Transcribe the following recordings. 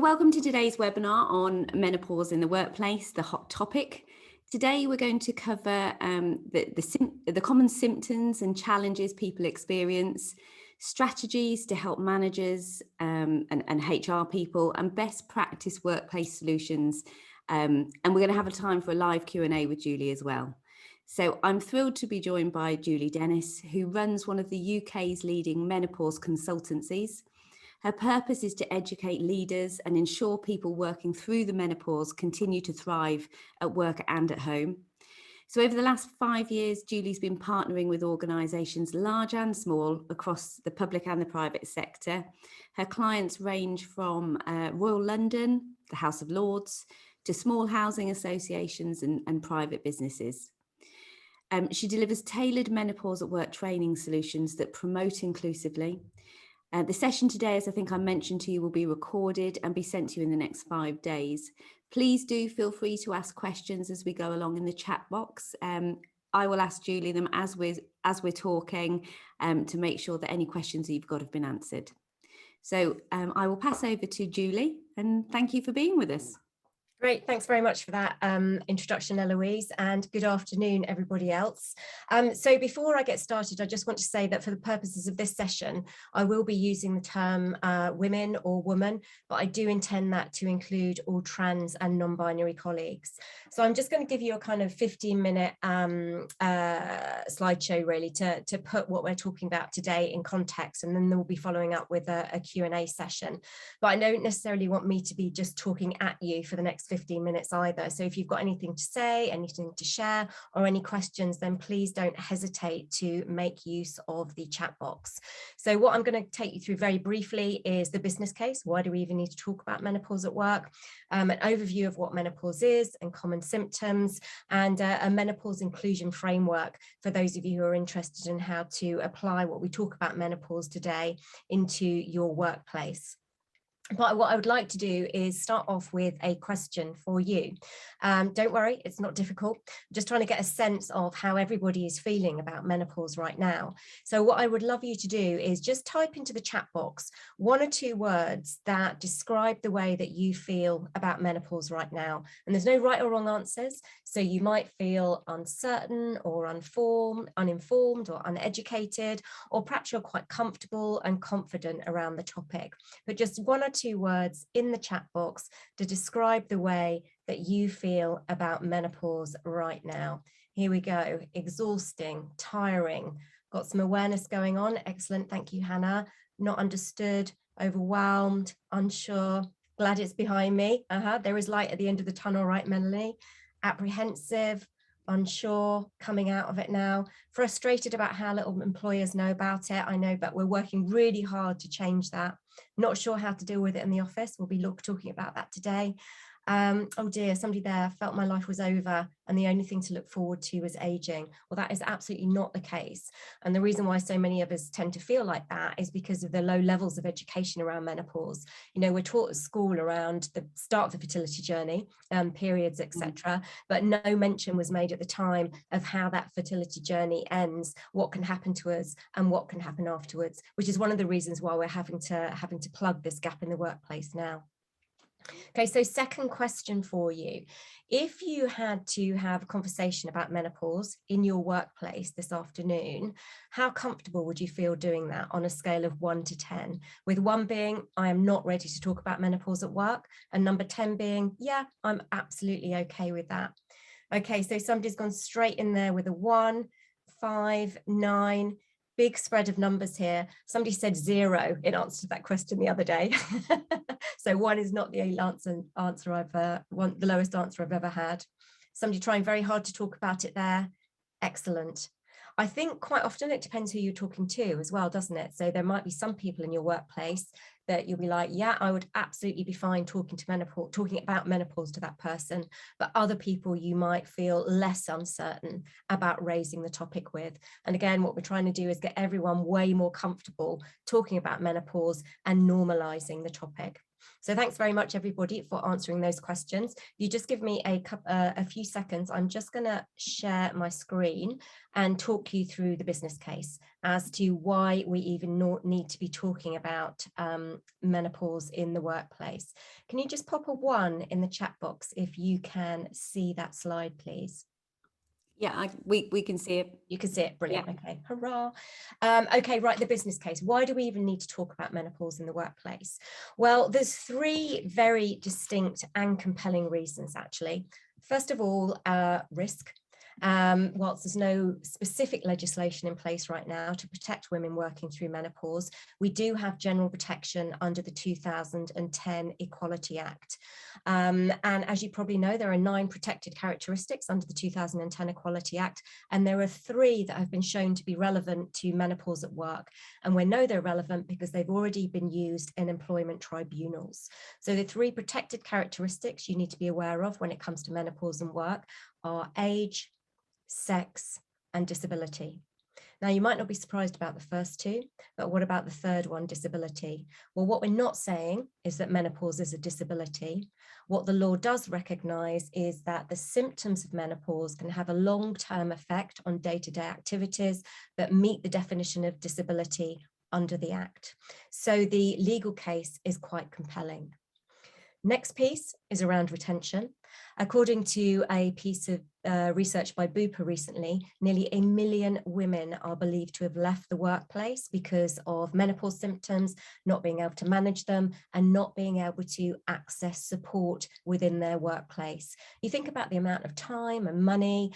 Welcome to today's webinar on menopause in the workplace, the hot topic. Today we're going to cover the common symptoms and challenges people experience, strategies to help managers and HR people, and best practice workplace solutions. And we're going to have a time for a live Q&A with Julie as well. So I'm thrilled to be joined by Julie Dennis, who runs one of the UK's leading menopause consultancies. Her purpose is to educate leaders and ensure people working through the menopause continue to thrive at work and at home. So over the last 5 years, Julie's been partnering with organisations large and small across the public and the private sector. Her clients range from Royal London, the House of Lords, to small housing associations and private businesses. She delivers tailored menopause at work training solutions that promote inclusively. The session today, as I think I mentioned to you, will be recorded and be sent to you in the next 5 days. Please do feel free to ask questions as we go along in the chat box. I will ask Julie them as we're talking to make sure that any questions you've got have been answered. So I will pass over to Julie, and thank you for being with us. Great, thanks very much for that introduction, Eloise, and good afternoon, everybody else. So before I get started, I just want to say that for the purposes of this session, I will be using the term women or woman, but I do intend that to include all trans and non-binary colleagues. So I'm just going to give you a kind of 15-minute slideshow, really, to put what we're talking about today in context, and then we'll be following up with a Q&A session. But I don't necessarily want me to be just talking at you for the next 15 minutes either. So if you've got anything to say, anything to share, or any questions, then please don't hesitate to make use of the chat box. So what I'm going to take you through very briefly is the business case. Why do we even need to talk about menopause at work? An overview of what menopause is and common symptoms, and a menopause inclusion framework for those of you who are interested in how to apply what we talk about menopause today into your workplace. But what I would like to do is start off with a question for you. Don't worry, it's not difficult. I'm just trying to get a sense of how everybody is feeling about menopause right now. So what I would love you to do is just type into the chat box 1 or 2 words that describe the way that you feel about menopause right now. And there's no right or wrong answers. So you might feel uncertain or uninformed or uneducated, or perhaps you're quite comfortable and confident around the topic. But just 1 or 2 words in the chat box to describe the way that you feel about menopause right now. Here we go. Exhausting, tiring, got some awareness going on. Excellent. Thank you, Hannah. Not understood, overwhelmed, unsure. Glad it's behind me. There is light at the end of the tunnel, right, Melanie? Apprehensive, unsure, coming out of it now, frustrated about how little employers know about it. I know, but we're working really hard to change that. Not sure how to deal with it in the office. We'll be talking about that today. Oh dear, somebody there felt my life was over and the only thing to look forward to was aging. Well, that is absolutely not the case. And the reason why so many of us tend to feel like that is because of the low levels of education around menopause. You know, we're taught at school around the start of the fertility journey, periods, etc. But no mention was made at the time of how that fertility journey ends, what can happen to us and what can happen afterwards, which is one of the reasons why we're having to plug this gap in the workplace now. Okay, so second question for you. If you had to have a conversation about menopause in your workplace this afternoon, how comfortable would you feel doing that on a scale of 1 to 10? With 1 being, I am not ready to talk about menopause at work, and number 10 being, yeah, I'm absolutely okay with that. Okay, so somebody's gone straight in there with a 1, 5, 9. Big spread of numbers here. Somebody said 0 in answer to that question the other day. So 1 is not the answer I've the lowest answer I've ever had. Somebody trying very hard to talk about it there. Excellent. I think quite often it depends who you're talking to as well, doesn't it? So there might be some people in your workplace that you'll be like, yeah, I would absolutely be fine talking about menopause to that person. But other people you might feel less uncertain about raising the topic with. And again, what we're trying to do is get everyone way more comfortable talking about menopause and normalizing the topic. So thanks very much, everybody, for answering those questions. You just give me a few seconds. I'm just going to share my screen and talk you through the business case as to why we even need to be talking about menopause in the workplace. Can you just pop a 1 in the chat box if you can see that slide, please? Yeah, we can see it. You can see it. Brilliant. Yeah. Okay. Hurrah. Okay, right. The business case. Why do we even need to talk about menopause in the workplace? Well, there's 3 very distinct and compelling reasons, actually. First of all, risk. Whilst there's no specific legislation in place right now to protect women working through menopause, we do have general protection under the 2010 Equality Act. And as you probably know, there are 9 protected characteristics under the 2010 Equality Act, and there are 3 that have been shown to be relevant to menopause at work. And we know they're relevant because they've already been used in employment tribunals. So the 3 protected characteristics you need to be aware of when it comes to menopause and work are age, sex, and disability. Now, you might not be surprised about the first 2, but what about the third one, disability? Well, what we're not saying is that menopause is a disability. What the law does recognise is that the symptoms of menopause can have a long-term effect on day-to-day activities that meet the definition of disability under the Act. So the legal case is quite compelling. Next piece is around retention. According to a piece of research by Bupa recently, nearly 1 million women are believed to have left the workplace because of menopause symptoms, not being able to manage them, and not being able to access support within their workplace. You think about the amount of time and money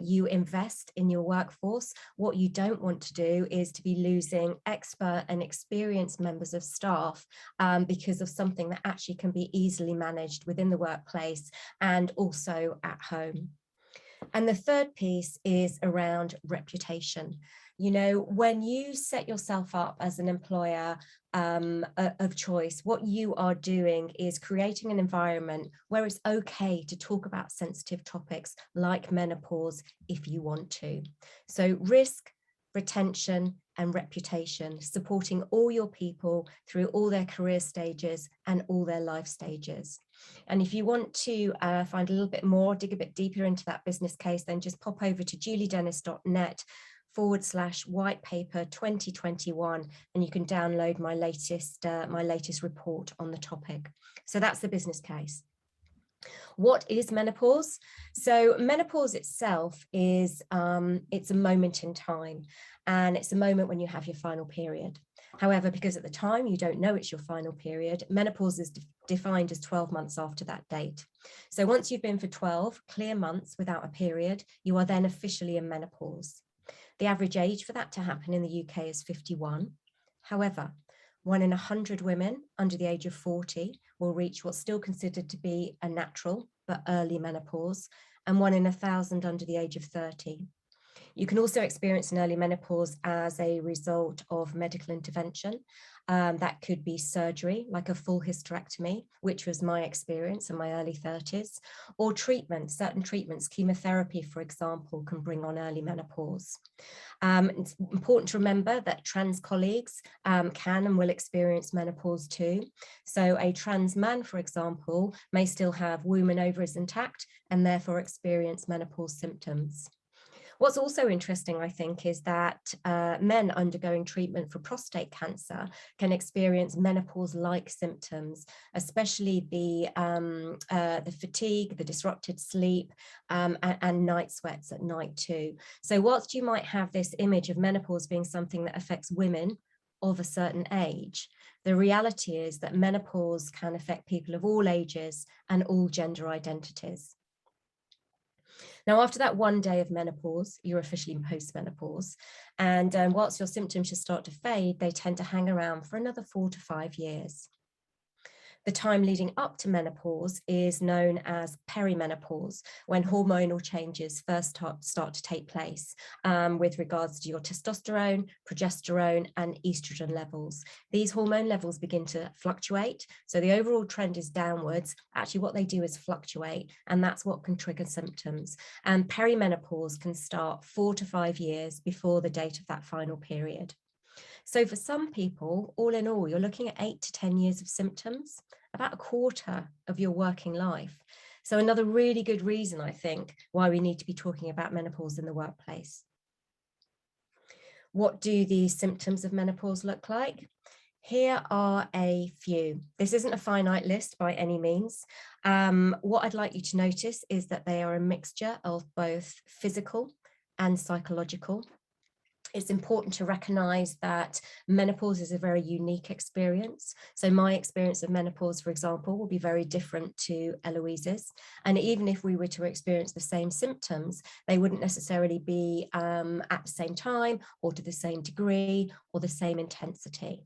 you invest in your workforce. What you don't want to do is to be losing expert and experienced members of staff because of something that actually can be easily managed within the workplace and also at home. And the third piece is around reputation. You know, when you set yourself up as an employer of choice, what you are doing is creating an environment where it's okay to talk about sensitive topics like menopause if you want to. So risk, retention, and reputation, supporting all your people through all their career stages and all their life stages. And if you want to find a little bit more, dig a bit deeper into that business case, then just pop over to juliedennis.net/white paper 2021, and you can download my latest report on the topic. So that's the business case. What is menopause? So menopause itself is it's a moment in time, and it's a moment when you have your final period. However, because at the time you don't know it's your final period, menopause is defined as 12 months after that date. So once you've been for 12 clear months without a period, you are then officially in menopause. The average age for that to happen in the UK is 51. However, 1 in 100 women under the age of 40 will reach what's still considered to be a natural but early menopause, and 1 in 1,000 under the age of 30. You can also experience an early menopause as a result of medical intervention. That could be surgery, like a full hysterectomy, which was my experience in my early 30s, or treatment. Certain treatments, chemotherapy, for example, can bring on early menopause. It's important to remember that trans colleagues can and will experience menopause too. So a trans man, for example, may still have womb and ovaries intact and therefore experience menopause symptoms. What's also interesting, I think, is that men undergoing treatment for prostate cancer can experience menopause-like symptoms, especially the fatigue, the disrupted sleep, and night sweats at night too. So whilst you might have this image of menopause being something that affects women of a certain age, the reality is that menopause can affect people of all ages and all gender identities. Now, after that 1 day of menopause, you're officially postmenopause. And whilst your symptoms should start to fade, they tend to hang around for another 4 to 5 years. The time leading up to menopause is known as perimenopause, when hormonal changes first start to take place with regards to your testosterone, progesterone, and estrogen levels. These hormone levels begin to fluctuate. So the overall trend is downwards. Actually, what they do is fluctuate, and that's what can trigger symptoms. And perimenopause can start 4 to 5 years before the date of that final period. So for some people, all in all, you're looking at 8 to 10 years of symptoms, about a quarter of your working life. So another really good reason, I think, why we need to be talking about menopause in the workplace. What do the symptoms of menopause look like? Here are a few. This isn't a finite list by any means. What I'd like you to notice is that they are a mixture of both physical and psychological. It's important to recognize that menopause is a very unique experience. So my experience of menopause, for example, will be very different to Eloise's. And even if we were to experience the same symptoms, they wouldn't necessarily be at the same time or to the same degree or the same intensity.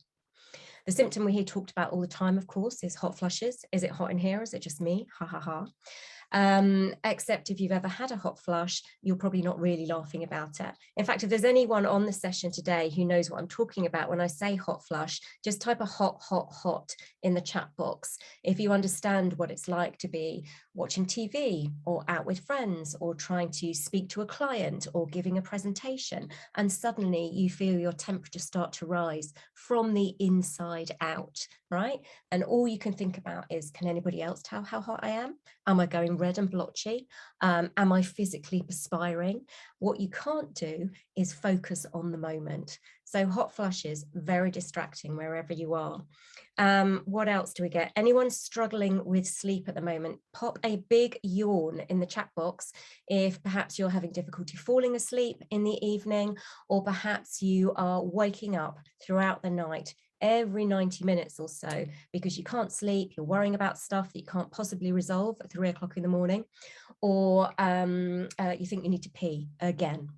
The symptom we hear talked about all the time, of course, is hot flushes. Is it hot in here? Is it just me? Ha ha ha. Except if you've ever had a hot flush, you're probably not really laughing about it. In fact, if there's anyone on the session today who knows what I'm talking about when I say hot flush, just type a hot, hot, hot in the chat box. If you understand what it's like to be watching TV or out with friends or trying to speak to a client or giving a presentation, and suddenly you feel your temperature start to rise from the inside out, right? And all you can think about is, can anybody else tell how hot I am? Am I going red and blotchy? Am I physically perspiring? What you can't do is focus on the moment. So hot flushes, very distracting wherever you are. What else do we get? Anyone struggling with sleep at the moment, pop a big yawn in the chat box if perhaps you're having difficulty falling asleep in the evening, or perhaps you are waking up throughout the night every 90 minutes or so because you can't sleep, you're worrying about stuff that you can't possibly resolve at 3 o'clock in the morning, or you think you need to pee again.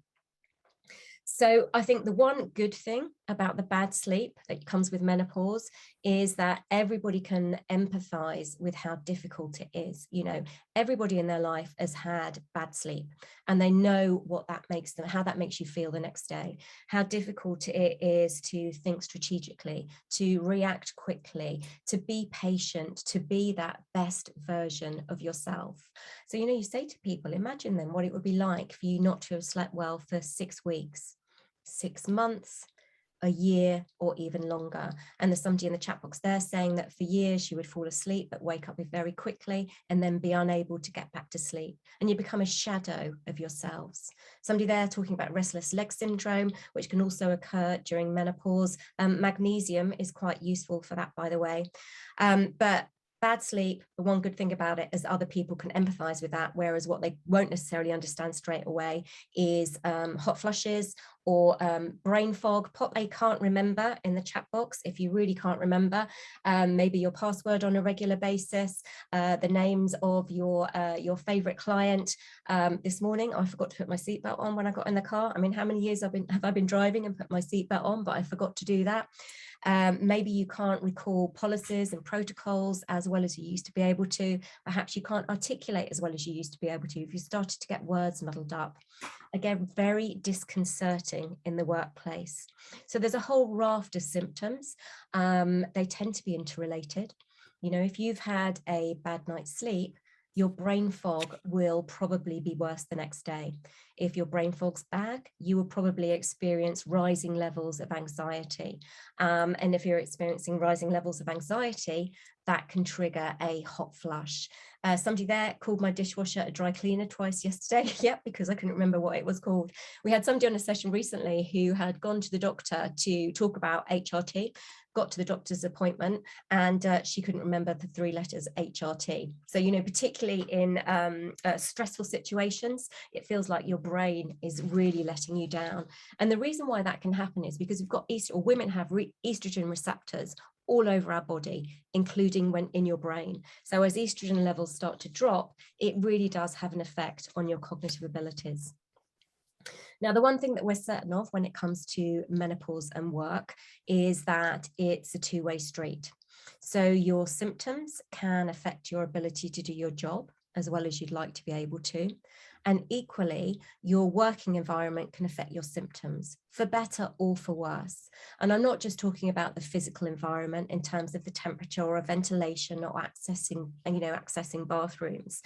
So I think the one good thing about the bad sleep that comes with menopause is that everybody can empathize with how difficult it is. You know, everybody in their life has had bad sleep and they know what that makes them, how that makes you feel the next day, how difficult it is to think strategically, to react quickly, to be patient, to be that best version of yourself. So, you know, you say to people, imagine then what it would be like for you not to have slept well for 6 weeks. 6 months, a year, or even longer. And there's somebody in the chat box there saying that for years you would fall asleep but wake up very quickly and then be unable to get back to sleep, and you become a shadow of yourselves. Somebody there talking about restless leg syndrome, which can also occur during menopause. Magnesium is quite useful for that, by the way. But bad sleep, the one good thing about it is other people can empathize with that, whereas what they won't necessarily understand straight away is hot flushes or brain fog. Pop a can't remember in the chat box if you really can't remember, maybe your password on a regular basis, the names of your favorite client. This morning I forgot to put my seatbelt on when I got in the car. I mean, how many years have I been driving and put my seatbelt on, but I forgot to do that. Maybe you can't recall policies and protocols as well as you used to be able to. Perhaps you can't articulate as well as you used to be able to if you started to get words muddled up. Again, very disconcerting in the workplace. So there's a whole raft of symptoms. They tend to be interrelated. You know, if you've had a bad night's sleep, your brain fog will probably be worse the next day. If your brain fog's bad, you will probably experience rising levels of anxiety. And if you're experiencing rising levels of anxiety, that can trigger a hot flush. Somebody there called my dishwasher a dry cleaner twice yesterday. Yep, because I couldn't remember what it was called. We had somebody on a session recently who had gone to the doctor to talk about HRT, got to the doctor's appointment, and she couldn't remember the 3 letters HRT. So, you know, particularly in stressful situations, it feels like your brain is really letting you down. And the reason why that can happen is because we've got women have estrogen receptors all over our body, including when in your brain. So as estrogen levels start to drop, it really does have an effect on your cognitive abilities. Now, the one thing that we're certain of when it comes to menopause and work is that it's a two-way street. So your symptoms can affect your ability to do your job as well as you'd like to be able to. And equally, your working environment can affect your symptoms, for better or for worse. And I'm not just talking about the physical environment in terms of the temperature or ventilation or accessing bathrooms,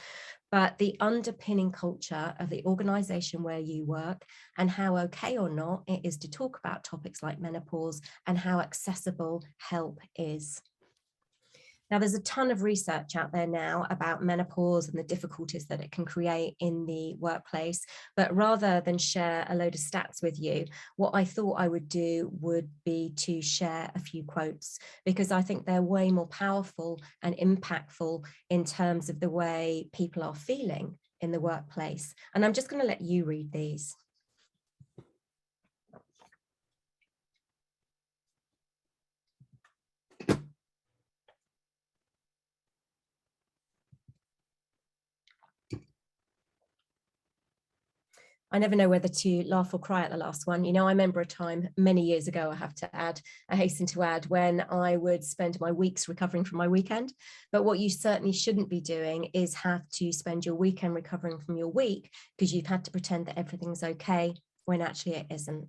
but the underpinning culture of the organization where you work, and how okay or not it is to talk about topics like menopause, and how accessible help is. Now, there's a ton of research out there now about menopause and the difficulties that it can create in the workplace. But rather than share a load of stats with you, what I thought I would do would be to share a few quotes, because I think they're way more powerful and impactful in terms of the way people are feeling in the workplace. And I'm just going to let you read these. I never know whether to laugh or cry at the last one. I remember a time many years ago, I hasten to add, when I would spend my weeks recovering from my weekend. But what you certainly shouldn't be doing is have to spend your weekend recovering from your week, because you've had to pretend that everything's okay when actually it isn't.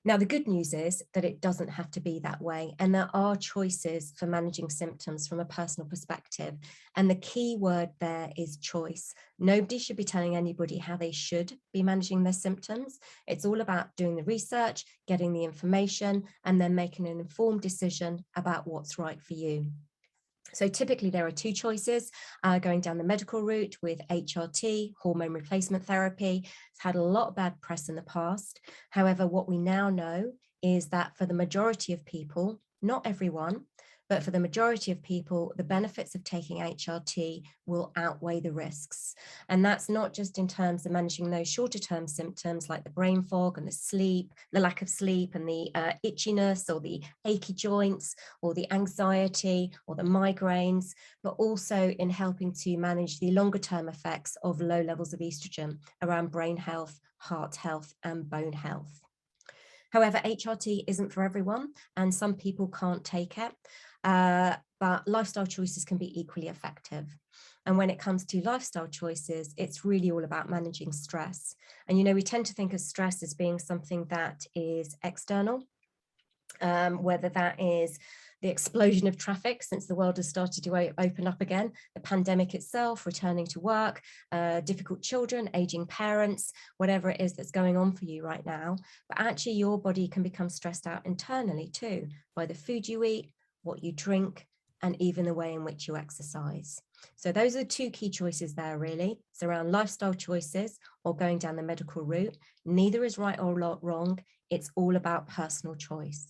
Now, the good news is that it doesn't have to be that way. And there are choices for managing symptoms from a personal perspective. And the key word there is choice. Nobody should be telling anybody how they should be managing their symptoms. It's all about doing the research, getting the information, and then making an informed decision about what's right for you. So typically there are two choices, going down the medical route with HRT, hormone replacement therapy. It's had a lot of bad press in the past. However, what we now know is that for the majority of people, not everyone, but for the majority of people, the benefits of taking HRT will outweigh the risks. And that's not just in terms of managing those shorter term symptoms like the brain fog and the lack of sleep and the itchiness or the achy joints or the anxiety or the migraines, but also in helping to manage the longer term effects of low levels of estrogen around brain health, heart health, and bone health. However, HRT isn't for everyone, and some people can't take it. But lifestyle choices can be equally effective. And when it comes to lifestyle choices, it's really all about managing stress. And, we tend to think of stress as being something that is external, whether that is the explosion of traffic since the world has started to open up again, the pandemic itself, returning to work, difficult children, aging parents, whatever it is that's going on for you right now. But actually your body can become stressed out internally too, by the food you eat, what you drink, and even the way in which you exercise. So those are the two key choices there, really. It's around lifestyle choices or going down the medical route. Neither is right or wrong. It's all about personal choice.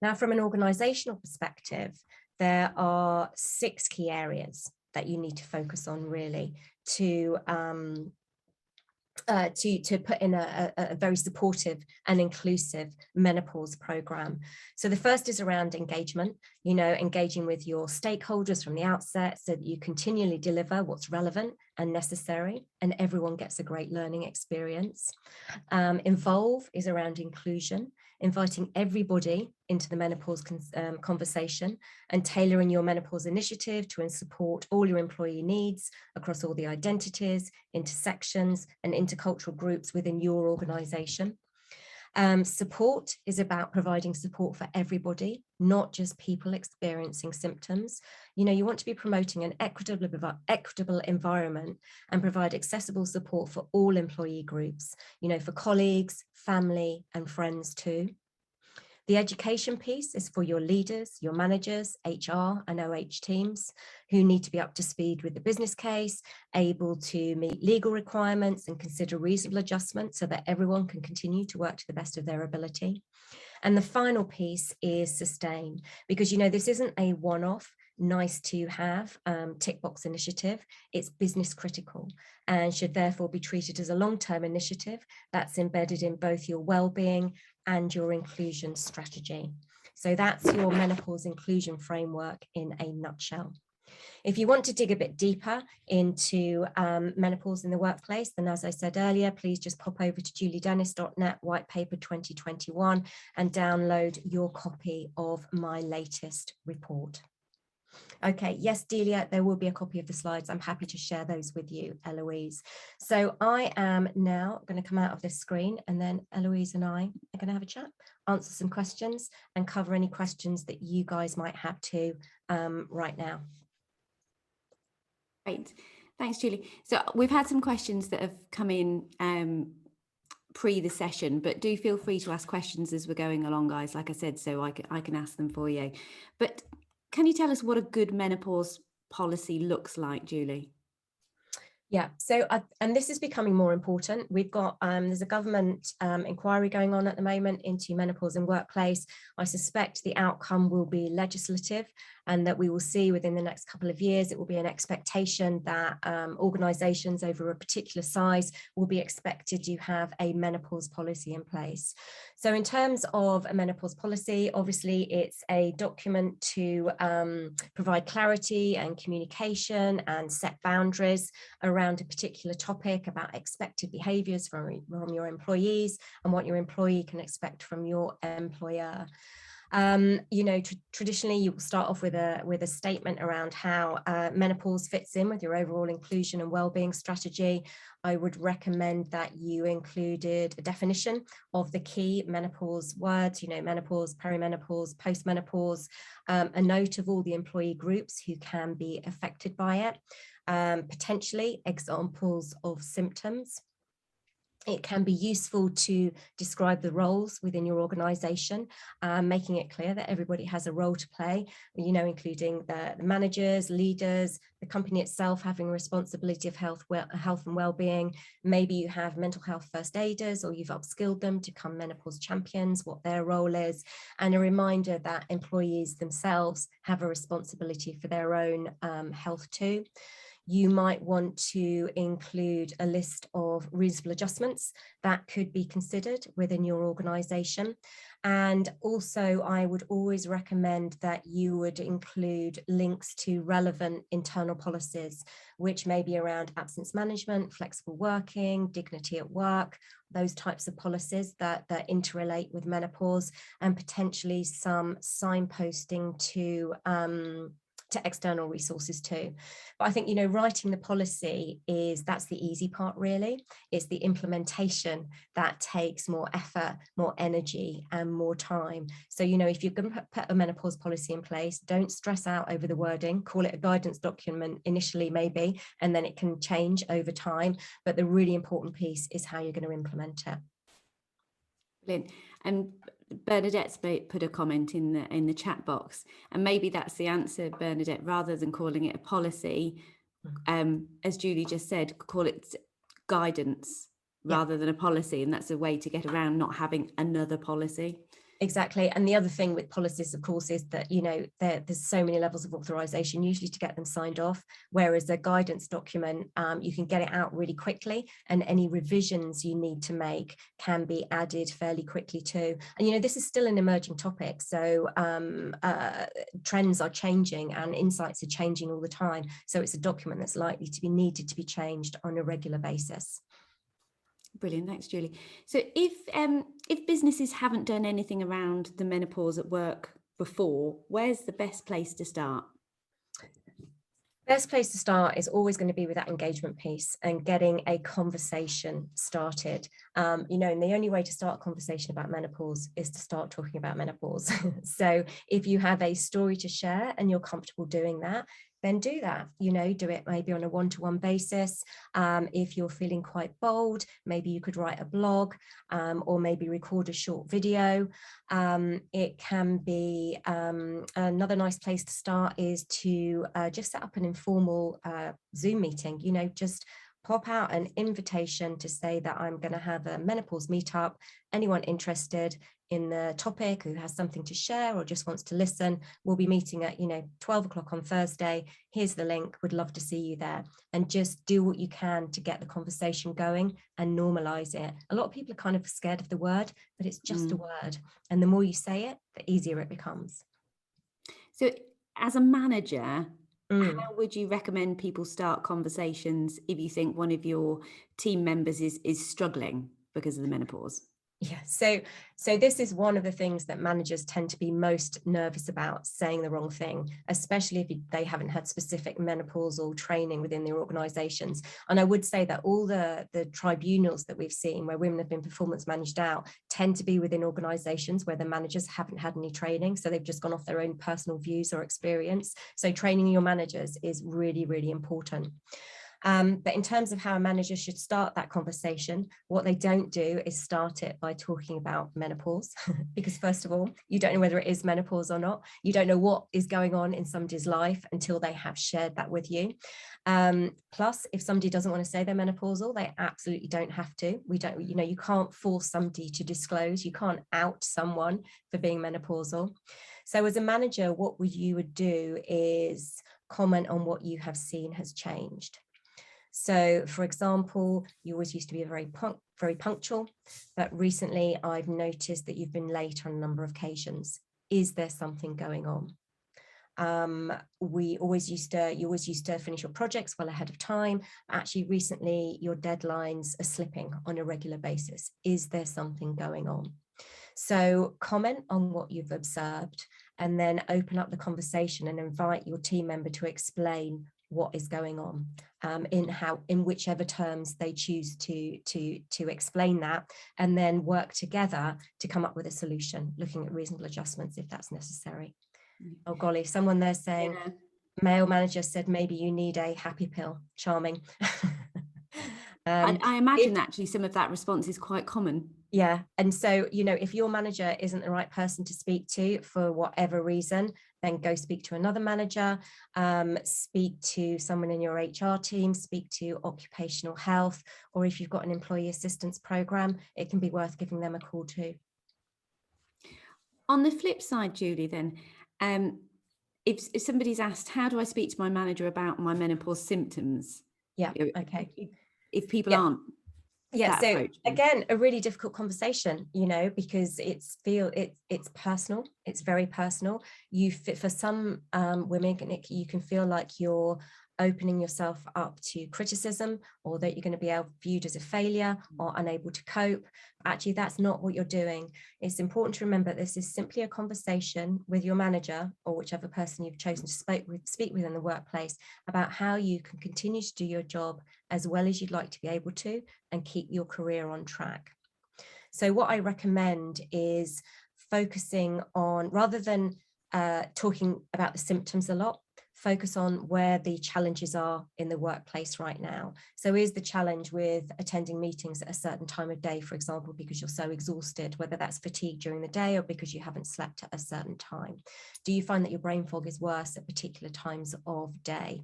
Now, from an organizational perspective, there are 6 key areas that you need to focus on, really, to put in a very supportive and inclusive menopause program. So the first is around engagement, engaging with your stakeholders from the outset so that you continually deliver what's relevant and necessary, and everyone gets a great learning experience. Involve is around inclusion, inviting everybody into the menopause conversation and tailoring your menopause initiative to support all your employee needs across all the identities, intersections, and intercultural groups within your organization. Support is about providing support for everybody, not just people experiencing symptoms. You want to be promoting an equitable environment and provide accessible support for all employee groups, for colleagues, family, and friends too. The education piece is for your leaders, your managers, HR and OH teams who need to be up to speed with the business case, able to meet legal requirements and consider reasonable adjustments so that everyone can continue to work to the best of their ability. And the final piece is sustain, because this isn't a one-off, nice to have tick box initiative. It's business critical and should therefore be treated as a long-term initiative that's embedded in both your well-being and your inclusion strategy. So that's your menopause inclusion framework in a nutshell. If you want to dig a bit deeper into menopause in the workplace, then as I said earlier, please just pop over to juliedennis.net white paper 2021 and download your copy of my latest report. Okay, yes, Delia, there will be a copy of the slides. I'm happy to share those with you, Eloise. So I am now going to come out of this screen, and then Eloise and I are going to have a chat, answer some questions, and cover any questions that you guys might have too right now. Great. Thanks, Julie. So we've had some questions that have come in pre the session, but do feel free to ask questions as we're going along, guys, like I said, so I can ask them for you. But can you tell us what a good menopause policy looks like, Julie? Yeah, so and this is becoming more important. We've got there's a government inquiry going on at the moment into menopause in workplace. I suspect the outcome will be legislative, and that we will see within the next couple of years, it will be an expectation that organisations over a particular size will be expected to have a menopause policy in place. So in terms of a menopause policy, obviously it's a document to provide clarity and communication and set boundaries around a particular topic, about expected behaviours from your employees and what your employee can expect from your employer. Traditionally you will start off with a statement around how menopause fits in with your overall inclusion and well-being strategy. I would recommend that you included a definition of the key menopause words, menopause, perimenopause, postmenopause, a note of all the employee groups who can be affected by it, potentially examples of symptoms. It can be useful to describe the roles within your organisation, making it clear that everybody has a role to play, including the managers, leaders, the company itself having a responsibility of health and well-being. Maybe you have mental health first aiders, or you've upskilled them to become menopause champions, what their role is, and a reminder that employees themselves have a responsibility for their own health too. You might want to include a list of reasonable adjustments that could be considered within your organisation. And also, I would always recommend that you would include links to relevant internal policies, which may be around absence management, flexible working, dignity at work, those types of policies that interrelate with menopause, and potentially some signposting to external resources too. But I think, writing the policy that's the easy part, really. It's the implementation that takes more effort, more energy, and more time. So, if you're going to put a menopause policy in place, don't stress out over the wording. Call it a guidance document initially, maybe, and then it can change over time. But the really important piece is how you're going to implement it. Brilliant. And Bernadette's put a comment in the chat box, and maybe that's the answer, Bernadette. Rather than calling it a policy, as Julie just said, call it guidance rather than a policy, and that's a way to get around not having another policy. Exactly. And the other thing with policies, of course, is that, there's so many levels of authorization usually to get them signed off, whereas a guidance document, you can get it out really quickly, and any revisions you need to make can be added fairly quickly too. And, this is still an emerging topic. So trends are changing and insights are changing all the time. So it's a document that's likely to be needed to be changed on a regular basis. Brilliant, thanks, Julie. So if businesses haven't done anything around the menopause at work before, where's the best place to start? Best place to start is always going to be with that engagement piece and getting a conversation started. And the only way to start a conversation about menopause is to start talking about menopause. So if you have a story to share and you're comfortable doing that, then do that. Do it maybe on a one-to-one basis. If you're feeling quite bold, maybe you could write a blog, or maybe record a short video. It can be another nice place to start is to just set up an informal Zoom meeting. Just pop out an invitation to say that I'm going to have a menopause meetup. Anyone interested in the topic who has something to share or just wants to listen, we'll be meeting at 12 o'clock on Thursday. Here's the link. Would love to see you there. And just do what you can to get the conversation going and normalize it. A lot of people are kind of scared of the word, but it's just a word. And the more you say it, the easier it becomes. So as a manager, how would you recommend people start conversations if you think one of your team members is struggling because of the menopause? Yeah, so this is one of the things that managers tend to be most nervous about, saying the wrong thing, especially if they haven't had specific menopausal training within their organizations. And I would say that all the tribunals that we've seen where women have been performance managed out tend to be within organizations where the managers haven't had any training. So they've just gone off their own personal views or experience. So training your managers is really, really important. But in terms of how a manager should start that conversation, what they don't do is start it by talking about menopause, because first of all, you don't know whether it is menopause or not. You don't know what is going on in somebody's life until they have shared that with you. Plus, if somebody doesn't want to say they're menopausal, they absolutely don't have to. You can't force somebody to disclose. You can't out someone for being menopausal. So as a manager, what you would do is comment on what you have seen has changed. So, for example, you always used to be very punctual, but recently I've noticed that you've been late on a number of occasions. Is there something going on? You always used to finish your projects well ahead of time. Actually, recently your deadlines are slipping on a regular basis. Is there something going on? So comment on what you've observed and then open up the conversation and invite your team member to explain what is going on, in whichever terms they choose to explain that, and then work together to come up with a solution, looking at reasonable adjustments if that's necessary. Oh golly, someone there saying, yeah. Male manager said maybe you need a happy pill. Charming. I imagine actually some of that response is quite common. Yeah. And so, if your manager isn't the right person to speak to for whatever reason, then go speak to another manager, speak to someone in your HR team, speak to occupational health, or if you've got an employee assistance program, it can be worth giving them a call too. On the flip side, Julie, then, if somebody's asked, how do I speak to my manager about my menopause symptoms? Yeah. Okay. If people aren't. Yeah, so again, a really difficult conversation, because it's personal. It's very personal. For some women, you can feel like you're opening yourself up to criticism, or that you're going to be viewed as a failure or unable to cope. Actually, that's not what you're doing. It's important to remember this is simply a conversation with your manager or whichever person you've chosen to speak with in the workplace about how you can continue to do your job as well as you'd like to be able to and keep your career on track. So what I recommend is focusing on, rather than talking about the symptoms a lot, focus on where the challenges are in the workplace right now. So is the challenge with attending meetings at a certain time of day, for example, because you're so exhausted, whether that's fatigue during the day or because you haven't slept at a certain time? Do you find that your brain fog is worse at particular times of day?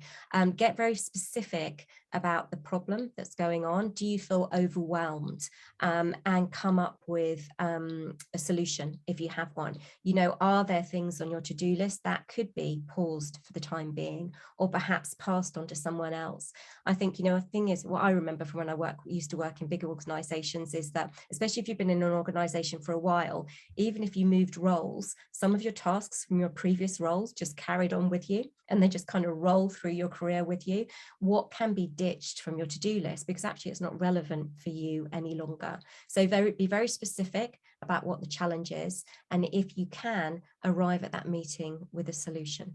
Get very specific about the problem that's going on. Do you feel overwhelmed? And come up with a solution if you have one. Are there things on your to-do list that could be paused for the time being, or perhaps passed on to someone else? I think, a thing is, what I remember from when I used to work in bigger organizations is that, especially if you've been in an organization for a while, even if you moved roles, some of your tasks from your previous roles just carried on with you, and they just kind of roll through your career with you. What can be ditched from your to-do list because actually it's not relevant for you any longer? So be very specific about what the challenge is, and if you can, arrive at that meeting with a solution.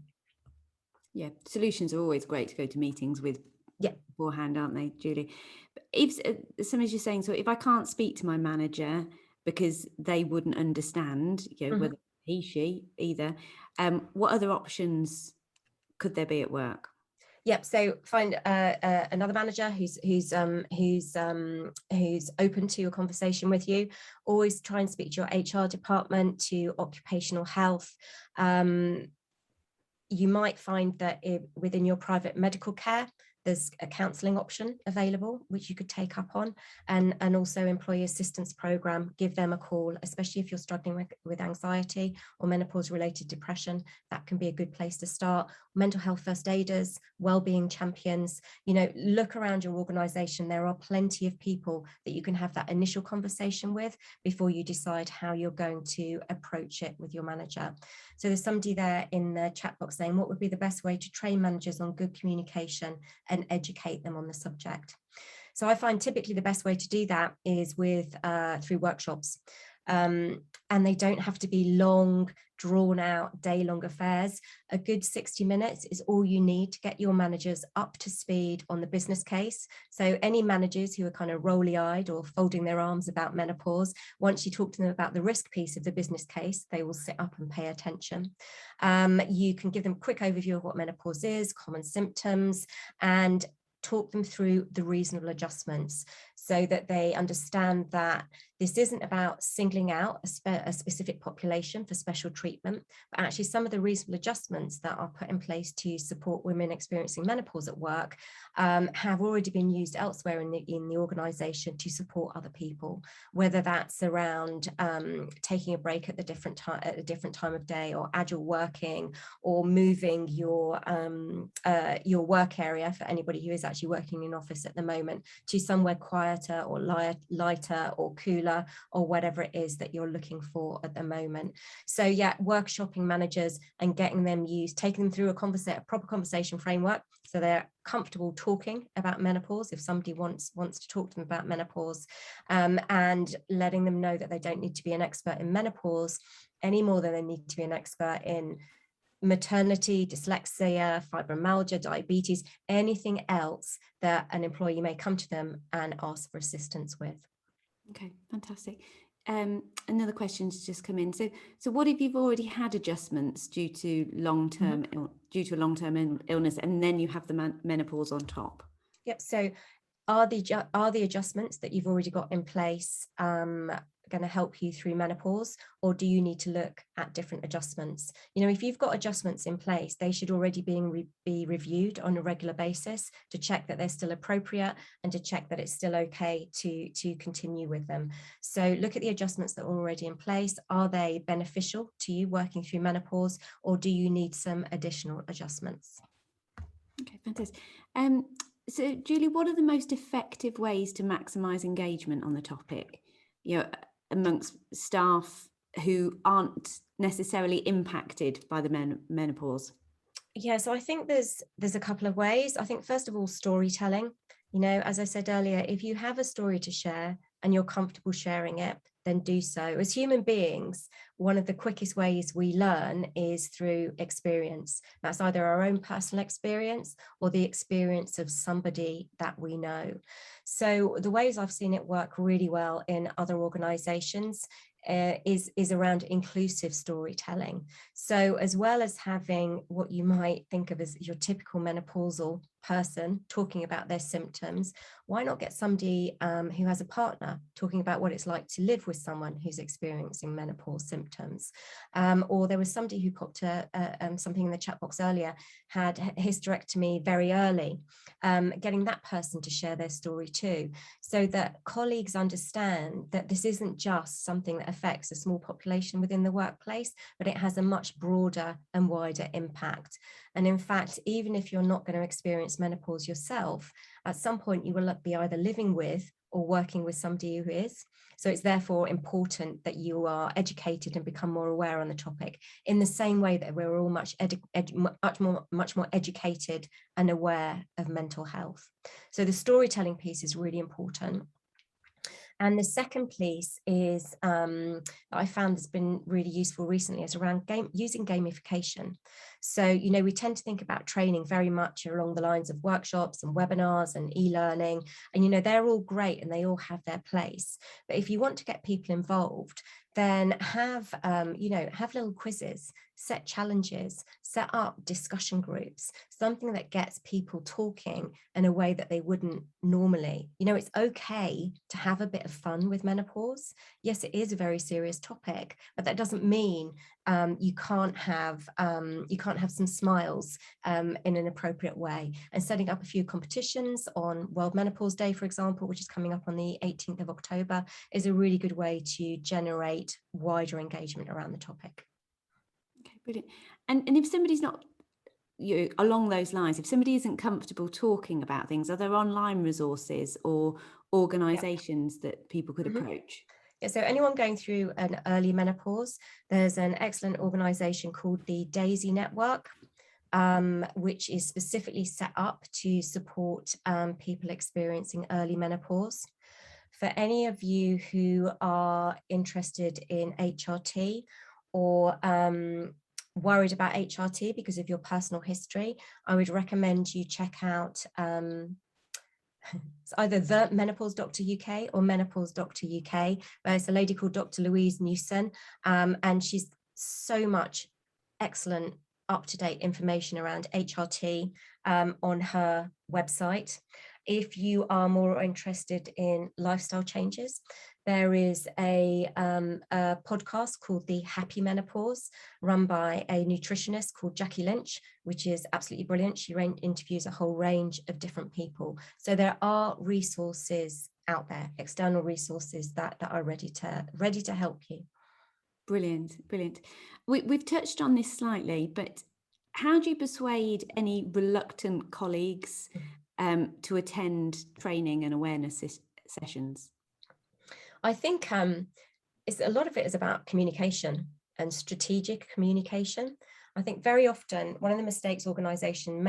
Yeah, solutions are always great to go to meetings with beforehand, aren't they, Julie? But if somebody's just saying, so if I can't speak to my manager because they wouldn't understand, whether he, she, either, what other options could there be at work? Yep. So find another manager who's open to a conversation with you. Always try and speak to your HR department, to occupational health. You might find that within your private medical care, there's a counselling option available, which you could take up on, and also employee assistance program. Give them a call, especially if you're struggling with anxiety or menopause-related depression. That can be a good place to start. Mental health first aiders, wellbeing champions. Look around your organisation. There are plenty of people that you can have that initial conversation with before you decide how you're going to approach it with your manager. So there's somebody there in the chat box saying, what would be the best way to train managers on good communication and educate them on the subject? So I find typically the best way to do that is with through workshops. And they don't have to be long, drawn out, day-long affairs. A good 60 minutes is all you need to get your managers up to speed on the business case. So any managers who are kind of rolly-eyed or folding their arms about menopause, once you talk to them about the risk piece of the business case, they will sit up and pay attention. You can give them a quick overview of what menopause is, common symptoms, and talk them through the reasonable adjustments so that they understand that this isn't about singling out a specific population for special treatment, but actually some of the reasonable adjustments that are put in place to support women experiencing menopause at work have already been used elsewhere in the organisation to support other people, whether that's around taking a break at a different time of day, or agile working, or moving your work area for anybody who is actually working in office at the moment to somewhere quieter or lighter or cooler, or whatever it is that you're looking for at the moment. So yeah, workshopping managers and getting them taking them through a proper conversation framework so they're comfortable talking about menopause if somebody wants to talk to them about menopause, and letting them know that they don't need to be an expert in menopause any more than they need to be an expert in maternity, dyslexia, fibromyalgia, diabetes, anything else that an employee may come to them and ask for assistance with. Okay, fantastic. Another question's just come in. So what if you've already had adjustments due to long-term illness, and then you have the menopause on top? Yep. So are the adjustments that you've already got in place going to help you through menopause, or do you need to look at different adjustments? If you've got adjustments in place, they should already be reviewed on a regular basis to check that they're still appropriate and to check that it's still okay to continue with them. So look at the adjustments that are already in place. Are they beneficial to you working through menopause, or do you need some additional adjustments? Okay, fantastic. So Julie, what are the most effective ways to maximise engagement on the topic, amongst staff who aren't necessarily impacted by the menopause? Yeah, so I think there's a couple of ways. I think first of all, storytelling. As I said earlier, if you have a story to share and you're comfortable sharing it, then do so. As human beings, one of the quickest ways we learn is through experience. That's either our own personal experience or the experience of somebody that we know. So the ways I've seen it work really well in other organizations is around inclusive storytelling. So as well as having what you might think of as your typical menopausal person talking about their symptoms, why not get somebody who has a partner talking about what it's like to live with someone who's experiencing menopause symptoms? Or there was somebody who popped something in the chat box earlier, had hysterectomy very early, getting that person to share their story too, so that colleagues understand that this isn't just something that affects a small population within the workplace, but it has a much broader and wider impact. And in fact, even if you're not going to experience menopause yourself, at some point you will be either living with or working with somebody who is. So it's therefore important that you are educated and become more aware on the topic, in the same way that we're all much more educated and aware of mental health. So the storytelling piece is really important. And the second piece is that I found has been really useful recently is around using gamification. So, we tend to think about training very much along the lines of workshops and webinars and e-learning, and, they're all great and they all have their place. But if you want to get people involved, then have little quizzes, set challenges, set up discussion groups, something that gets people talking in a way that they wouldn't normally. It's okay to have a bit of fun with menopause. Yes, it is a very serious topic, but that doesn't mean you can't have some smiles in an appropriate way. And setting up a few competitions on World Menopause Day, for example, which is coming up on the 18th of October, is a really good way to generate wider engagement around the topic. Okay, brilliant. And if somebody's not, along those lines, if somebody isn't comfortable talking about things, are there online resources or organisations that people could approach? Yeah, so anyone going through an early menopause, there's an excellent organisation called the Daisy Network. which is specifically set up to support people experiencing early menopause. For any of you who are interested in HRT or worried about HRT because of your personal history, I would recommend you check out it's either the Menopause Doctor UK or Menopause Doctor UK. There's a lady called Dr. Louise Newson, and she's so much excellent up-to-date information around HRT on her website. If you are more interested in lifestyle changes, there is a podcast called The Happy Menopause, run by a nutritionist called Jackie Lynch, which is absolutely brilliant. She interviews a whole range of different people. So there are resources out there, external resources that are ready to help you. Brilliant, brilliant. We've touched on this slightly, but how do you persuade any reluctant colleagues to attend training and awareness sessions? I think it's a lot of it is about communication and strategic communication. I think very often one of the mistakes organizations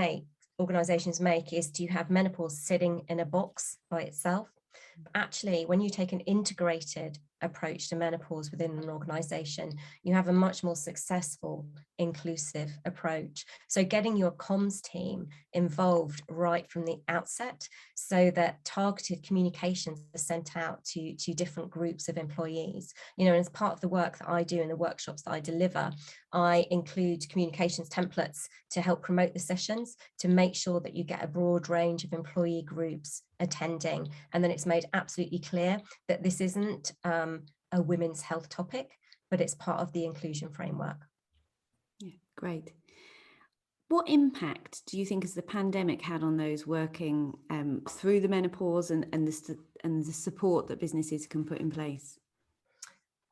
make is to have menopause sitting in a box by itself. Actually, when you take an integrated approach to menopause within an organization, you have a much more successful, inclusive approach. So getting your comms team involved right from the outset so that targeted communications are sent out to different groups of employees. You know, as part of the work that I do in the workshops that I deliver, I include communications templates to help promote the sessions, to make sure that you get a broad range of employee groups attending. And then it's made absolutely clear that this isn't a women's health topic, but it's part of the inclusion framework. Yeah, great. What impact do you think has the pandemic had on those working through the menopause and the support that businesses can put in place?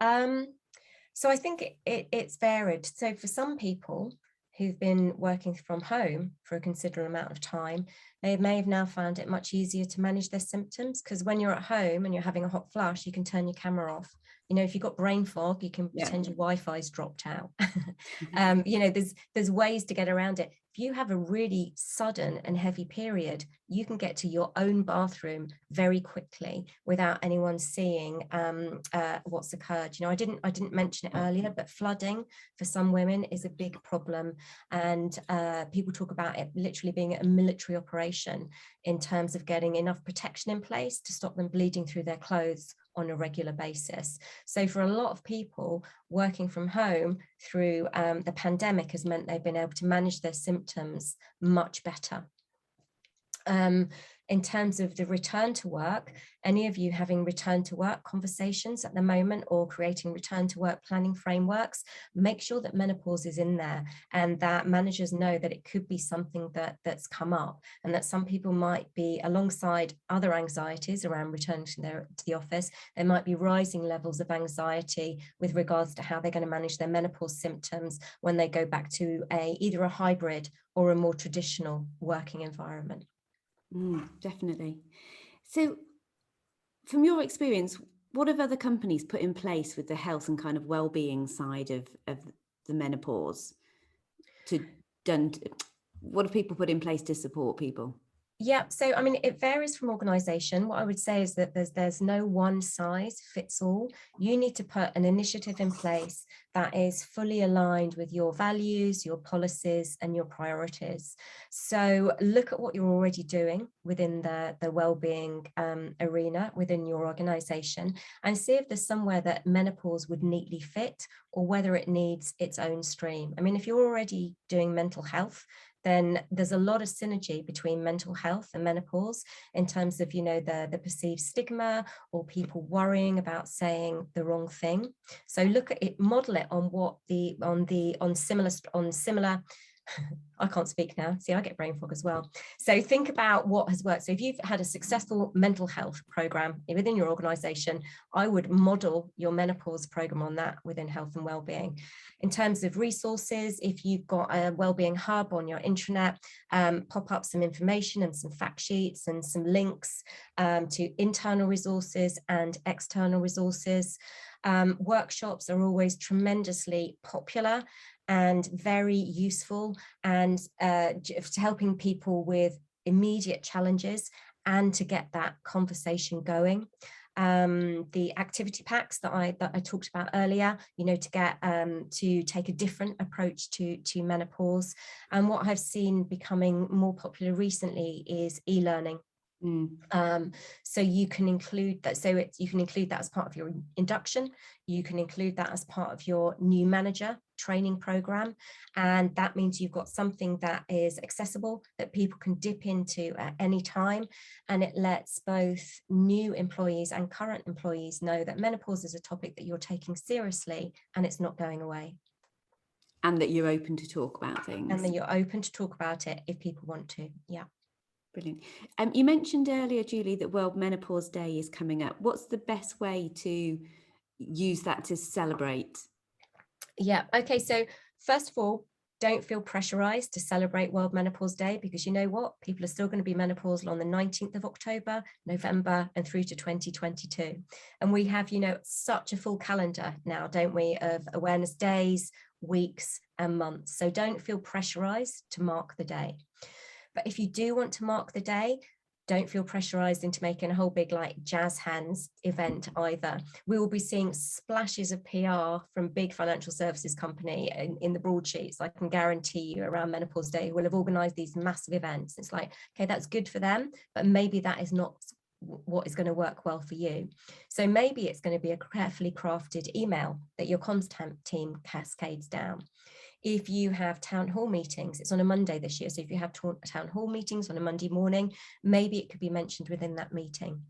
So I think it's varied. So for some people who've been working from home for a considerable amount of time, they may have now found it much easier to manage their symptoms, because when you're at home and you're having a hot flush, you can turn your camera off. You know, if you've got brain fog, you can pretend your Wi-Fi's dropped out. You know, there's ways to get around it. If you have a really sudden and heavy period, you can get to your own bathroom very quickly without anyone seeing what's occurred. You know, I didn't mention it earlier, but flooding for some women is a big problem, and people talk about it literally being a military operation in terms of getting enough protection in place to stop them bleeding through their clothes on a regular basis. So for a lot of people, working from home through the pandemic has meant they've been able to manage their symptoms much better. In terms of the return to work, any of you having return to work conversations at the moment or creating return to work planning frameworks, make sure that menopause is in there and that managers know that it could be something that's come up, and that some people might be, alongside other anxieties around returning to the office, there might be rising levels of anxiety with regards to how they're going to manage their menopause symptoms when they go back to either a hybrid or a more traditional working environment. Definitely. So from your experience, what have other companies put in place with the health and kind of well-being side of the menopause? What have people put in place to support people? Yeah, so I mean, it varies from organization. What I would say is that there's no one size fits all. You need to put an initiative in place that is fully aligned with your values, your policies, and your priorities. So look at what you're already doing within the well-being arena within your organization, and see if there's somewhere that menopause would neatly fit, or whether it needs its own stream. I mean, if you're already doing mental health, then there's a lot of synergy between mental health and menopause in terms of, you know, the perceived stigma or people worrying about saying the wrong thing. So look at it, model it on similar I can't speak now. See, I get brain fog as well. So think about what has worked. So if you've had a successful mental health program within your organization, I would model your menopause program on that within health and wellbeing. In terms of resources, if you've got a wellbeing hub on your intranet, pop up some information and some fact sheets and some links to internal resources and external resources. Workshops are always tremendously popular. and very useful, and helping people with immediate challenges and to get that conversation going. The activity packs that I talked about earlier, to get to take a different approach to menopause. And what I've seen becoming more popular recently is e-learning. So you can include that. So you can include that as part of your induction. You can include that as part of your new manager training program. And that means you've got something that is accessible, that people can dip into at any time. And it lets both new employees and current employees know that menopause is a topic that you're taking seriously and it's not going away. And that you're open to talk about things. And that you're open to talk about it if people want to. Yeah. Brilliant. You mentioned earlier, Julie, that World Menopause Day is coming up. What's the best way to use that to celebrate? Yeah. Okay. So first of all, don't feel pressurized to celebrate World Menopause Day, because you know what? People are still going to be menopausal on the 19th of October, November, and through to 2022. And we have, such a full calendar now, don't we, of awareness days, weeks, and months. So don't feel pressurized to mark the day. But if you do want to mark the day, don't feel pressurized into making a whole big jazz hands event either. We will be seeing splashes of PR from big financial services company in the broadsheets. I can guarantee you around Menopause Day will have organized these massive events. It's like, okay, that's good for them, but maybe that is not what is going to work well for you. So maybe it's going to be a carefully crafted email that your comms team cascades down. If you have town hall meetings, it's on a Monday this year. So if you have town hall meetings on a Monday morning, maybe it could be mentioned within that meeting.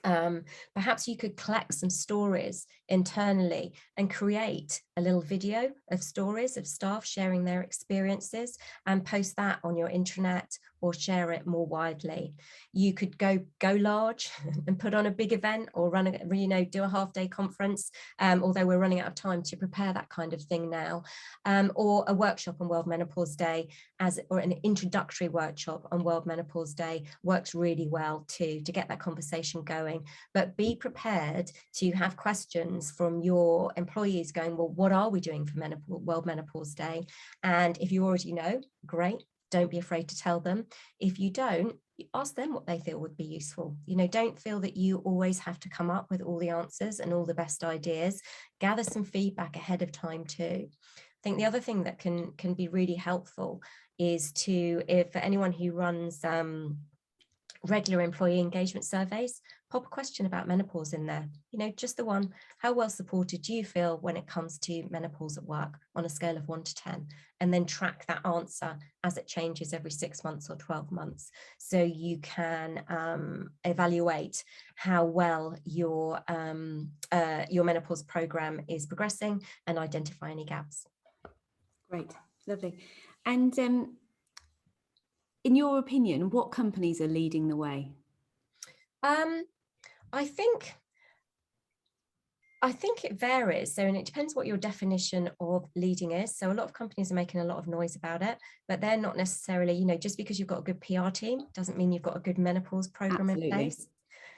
Perhaps you could collect some stories internally and create a little video of stories of staff sharing their experiences and post that on your intranet or share it more widely. You could go large and put on a big event or do a half-day conference, although we're running out of time to prepare that kind of thing now, or a workshop on World Menopause Day, or an introductory workshop on World Menopause Day works really well too, to get that conversation going. But be prepared to have questions from your employees going, well, what are we doing for World Menopause Day? And if you already know, great. Don't be afraid to tell them. If you don't, ask them what they feel would be useful. Don't feel that you always have to come up with all the answers and all the best ideas. Gather some feedback ahead of time too. I think the other thing that can be really helpful is for anyone who runs regular employee engagement surveys, pop a question about menopause in there. Just the one, how well supported do you feel when it comes to menopause at work on a scale of 1 to 10? And then track that answer as it changes every 6 months or 12 months. So you can evaluate how well your menopause program is progressing and identify any gaps. Great, lovely. And in your opinion, what companies are leading the way? I think it varies. And it depends what your definition of leading is. So a lot of companies are making a lot of noise about it, but they're not necessarily, just because you've got a good PR team doesn't mean you've got a good menopause program in place.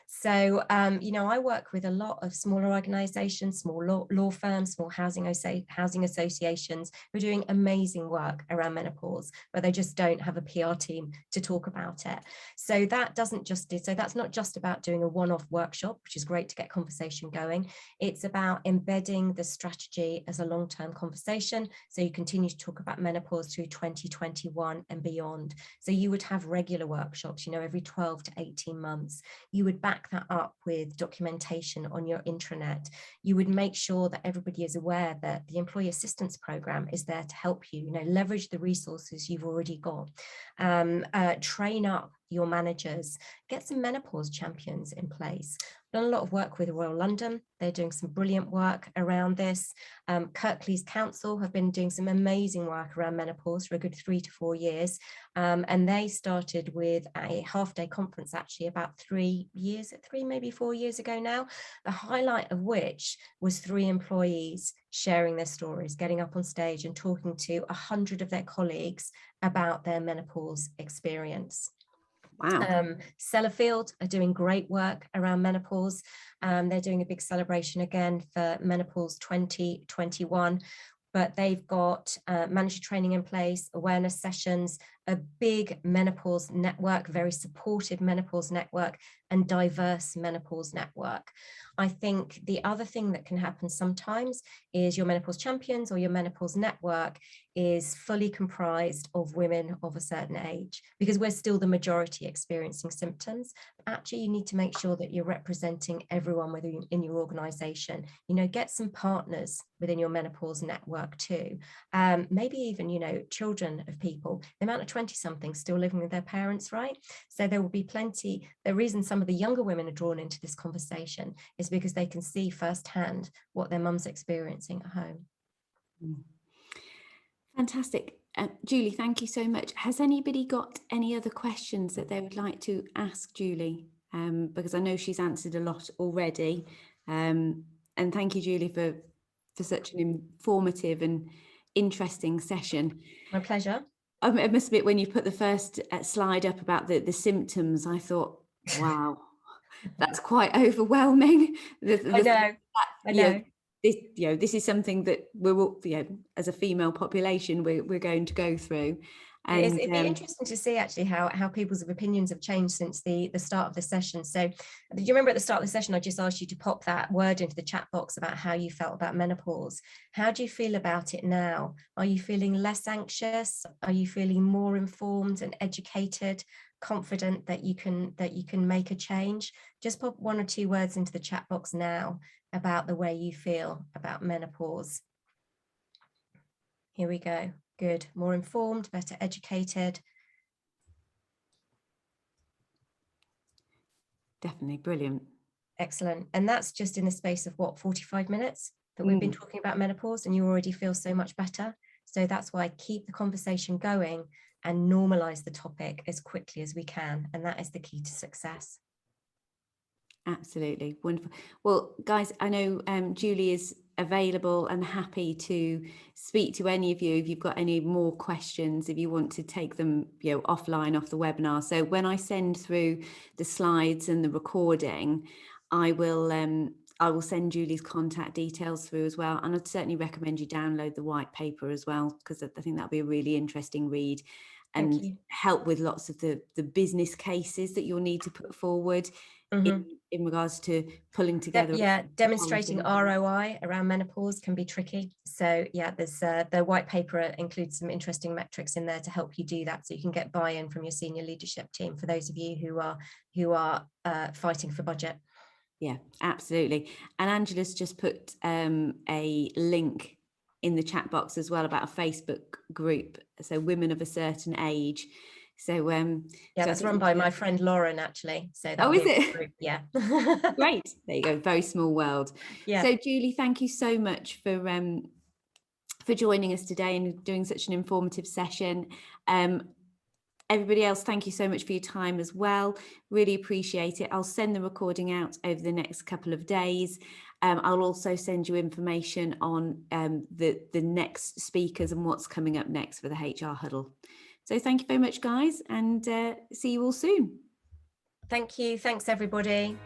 So, I work with a lot of smaller organizations, small law firms, small housing associations who are doing amazing work around menopause, but they just don't have a PR team to talk about it. So that's not just about doing a one-off workshop, which is great to get conversation going. It's about embedding the strategy as a long-term conversation. So you continue to talk about menopause through 2021 and beyond. So you would have regular workshops, every 12 to 18 months. You would back that up with documentation on your intranet. You would make sure that everybody is aware that the employee assistance program is there to help you, leverage the resources you've already got, train up your managers, get some menopause champions in place. Done a lot of work with Royal London. They're doing some brilliant work around this. Kirklees Council have been doing some amazing work around menopause for a good 3 to 4 years. And they started with a half-day conference actually about 4 years ago now, the highlight of which was 3 employees sharing their stories, getting up on stage and talking to 100 of their colleagues about their menopause experience. Wow. Sellafield are doing great work around menopause. They're doing a big celebration again for Menopause 2021. but they've got mandatory training in place, awareness sessions, a big menopause network, very supportive menopause network, and diverse menopause network. I think the other thing that can happen sometimes is your menopause champions or your menopause network is fully comprised of women of a certain age, because we're still the majority experiencing symptoms. Actually, you need to make sure that you're representing everyone within your organization. Get some partners within your menopause network too. Maybe even, children of people. The amount of 20-somethings still living with their parents, right? So there will be plenty. The reason some of the younger women are drawn into this conversation is because they can see firsthand what their mum's experiencing at home. Fantastic. Julie, thank you so much. Has anybody got any other questions that they would like to ask Julie? Because I know she's answered a lot already. And thank you, Julie, for such an informative and interesting session. My pleasure. I must admit, when you put the first slide up about the symptoms, I thought, wow, that's quite overwhelming. I know. This is something that we're all, as a female population, we're going to go through. And it'd be interesting to see actually how people's opinions have changed since the start of the session. So do you remember at the start of the session, I just asked you to pop that word into the chat box about how you felt about menopause? How do you feel about it now? Are you feeling less anxious? Are you feeling more informed and educated, confident that you can make a change? Just pop 1 or 2 words into the chat box now about the way you feel about menopause. Here we go. Good. More informed, better educated. Definitely brilliant. Excellent. And that's just in the space of 45 minutes that we've been talking about menopause, and you already feel so much better. So that's why keep the conversation going and normalize the topic as quickly as we can. And that is the key to success. Absolutely. Wonderful. Well, guys, I know Julie is available and happy to speak to any of you if you've got any more questions, if you want to take them offline off the webinar. So when I send through the slides and the recording, I will send Julie's contact details through as well, and I'd certainly recommend you download the white paper as well, because I think that'll be a really interesting read and help with lots of the business cases that you'll need to put forward in regards to pulling together. Demonstrating ROI around menopause can be tricky. So there's the white paper includes some interesting metrics in there to help you do that, so you can get buy-in from your senior leadership team for those of you who are fighting for budget. Yeah, absolutely. And Angela's just put a link in the chat box as well about a Facebook group, so women of a certain age. So that's run by my friend Lauren, actually. So is it? Group. Yeah. Great. There you go. Very small world. Yeah. So Julie, thank you so much for joining us today and doing such an informative session. Everybody else, thank you so much for your time as well. Really appreciate it. I'll send the recording out over the next couple of days. I'll also send you information on the next speakers and what's coming up next for the HRHuddle. So thank you very much, guys, and see you all soon. Thank you. Thanks, everybody.